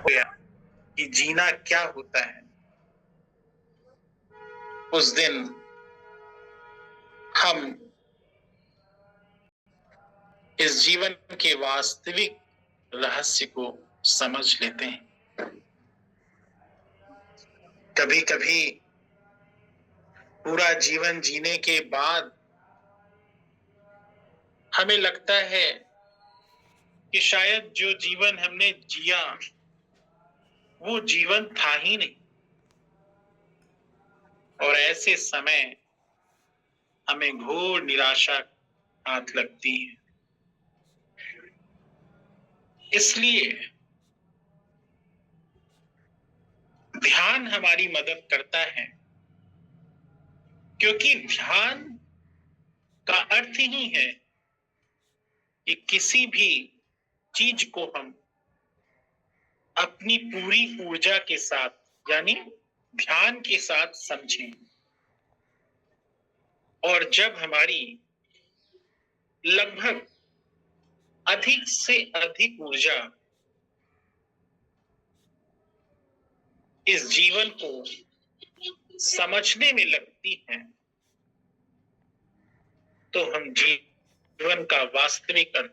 गया कि जीना क्या होता है, उस दिन हम इस जीवन के वास्तविक रहस्य को समझ लेते हैं। कभी कभी पूरा जीवन जीने के बाद हमें लगता है कि शायद जो जीवन हमने जिया वो जीवन था ही नहीं, और ऐसे समय हमें घोर निराशा हाथ लगती है। इसलिए ध्यान हमारी मदद करता है, क्योंकि ध्यान का अर्थ ही है कि किसी भी चीज को हम अपनी पूरी ऊर्जा के साथ यानी ध्यान के साथ समझें, और जब हमारी लगभग अधिक से अधिक ऊर्जा इस जीवन को समझने में लगती है, तो हम जीवन का वास्तविक अर्थ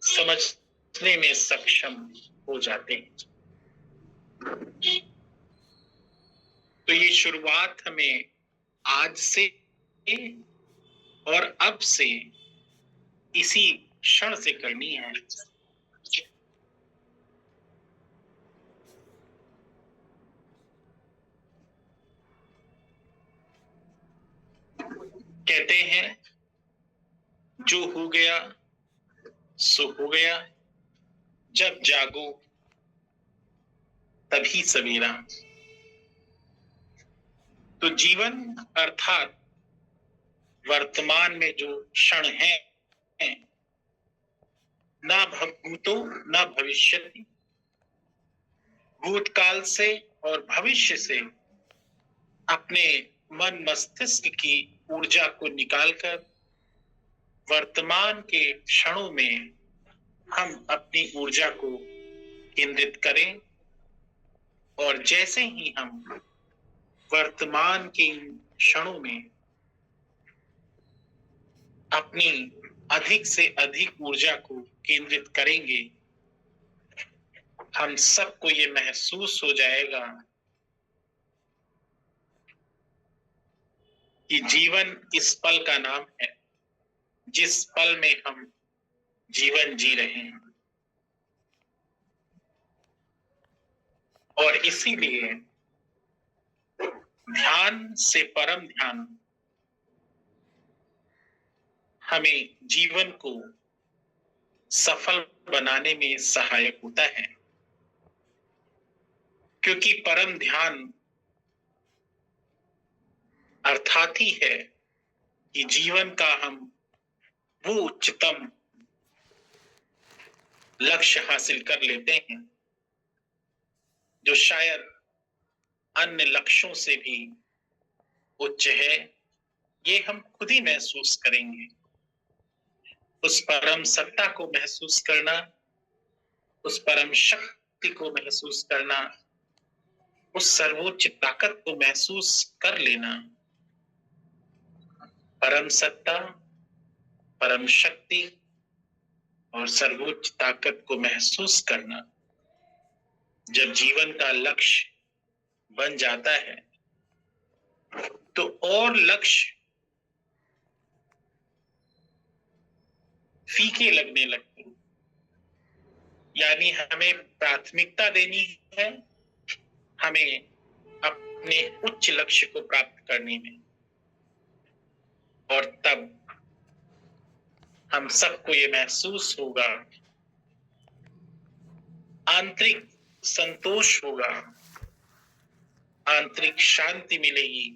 समझने में सक्षम हो जाते हैं। तो ये शुरुआत हमें आज से और अब से इसी क्षण से करनी है। कहते हैं जो हो गया सो हो गया, जब जागो तभी सवेरा। तो जीवन अर्थात वर्तमान में जो क्षण है, ना भूतो ना भविष्यति, भूतकाल से और भविष्य से अपने मन मस्तिष्क की ऊर्जा को निकालकर वर्तमान के क्षणों में हम अपनी ऊर्जा को केंद्रित करें, और जैसे ही हम वर्तमान के क्षणों में अपनी अधिक से अधिक ऊर्जा को केंद्रित करेंगे, हम सबको ये महसूस हो जाएगा कि जीवन इस पल का नाम है जिस पल में हम जीवन जी रहे हैं। और इसीलिए ध्यान से परम ध्यान हमें जीवन को सफल बनाने में सहायक होता है, क्योंकि परम ध्यान अर्थात ही है कि जीवन का हम वो उच्चतम लक्ष्य हासिल कर लेते हैं जो शायद अन्य लक्ष्यों से भी उच्च है। ये हम खुद ही महसूस करेंगे। उस परम सत्ता को महसूस करना, उस परम शक्ति को महसूस करना, उस सर्वोच्च ताकत को महसूस कर लेना। परम सत्ता, परम शक्ति और सर्वोच्च ताकत को महसूस करना जब जीवन का लक्ष्य बन जाता है, तो और लक्ष्य फीके लगने लगते हैं। यानी हमें प्राथमिकता देनी है हमें अपने उच्च लक्ष्य को प्राप्त करने में, और तब हम सबको ये महसूस होगा, आंतरिक संतोष होगा, आंतरिक शांति मिलेगी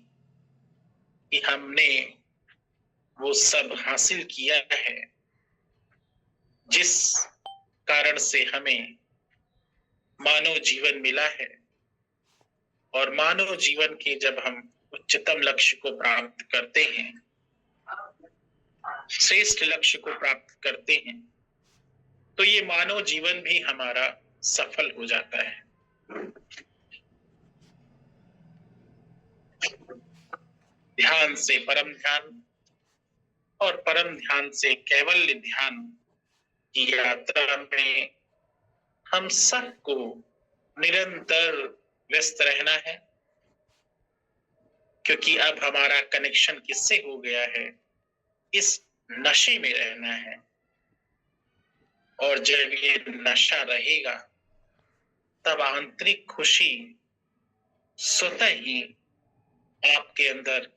कि हमने वो सब हासिल किया है जिस कारण से हमें मानव जीवन मिला है। और मानव जीवन के जब हम उच्चतम लक्ष्य को प्राप्त करते हैं, श्रेष्ठ लक्ष्य को प्राप्त करते हैं, तो ये मानव जीवन भी हमारा सफल हो जाता है। ध्यान से परम ध्यान और परम ध्यान से कैवल्य ध्यान की यात्रा में हम सबको निरंतर व्यस्त रहना है, क्योंकि अब हमारा कनेक्शन किससे हो गया है? इस नशे में रहना है। और जब ये नशा रहेगा तब आंतरिक खुशी स्वतः ही आपके अंदर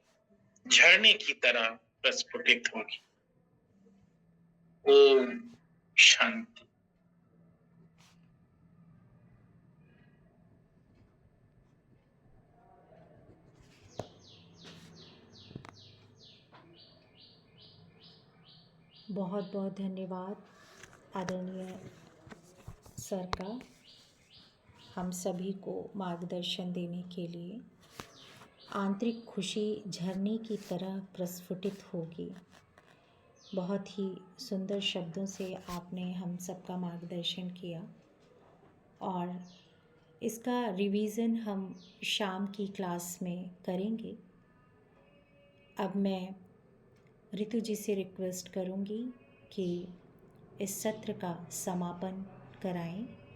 झरने की तरह प्रस्फुटित होगी। ओम शांति। बहुत बहुत धन्यवाद आदरणीय सर का हम सभी को मार्गदर्शन देने के लिए। आंतरिक खुशी झरने की तरह प्रस्फुटित होगी। बहुत ही सुंदर शब्दों से आपने हम सबका मार्गदर्शन किया और इसका रिवीजन हम शाम की क्लास में करेंगे। अब मैं रितु जी से रिक्वेस्ट करूंगी कि इस सत्र का समापन कराएं।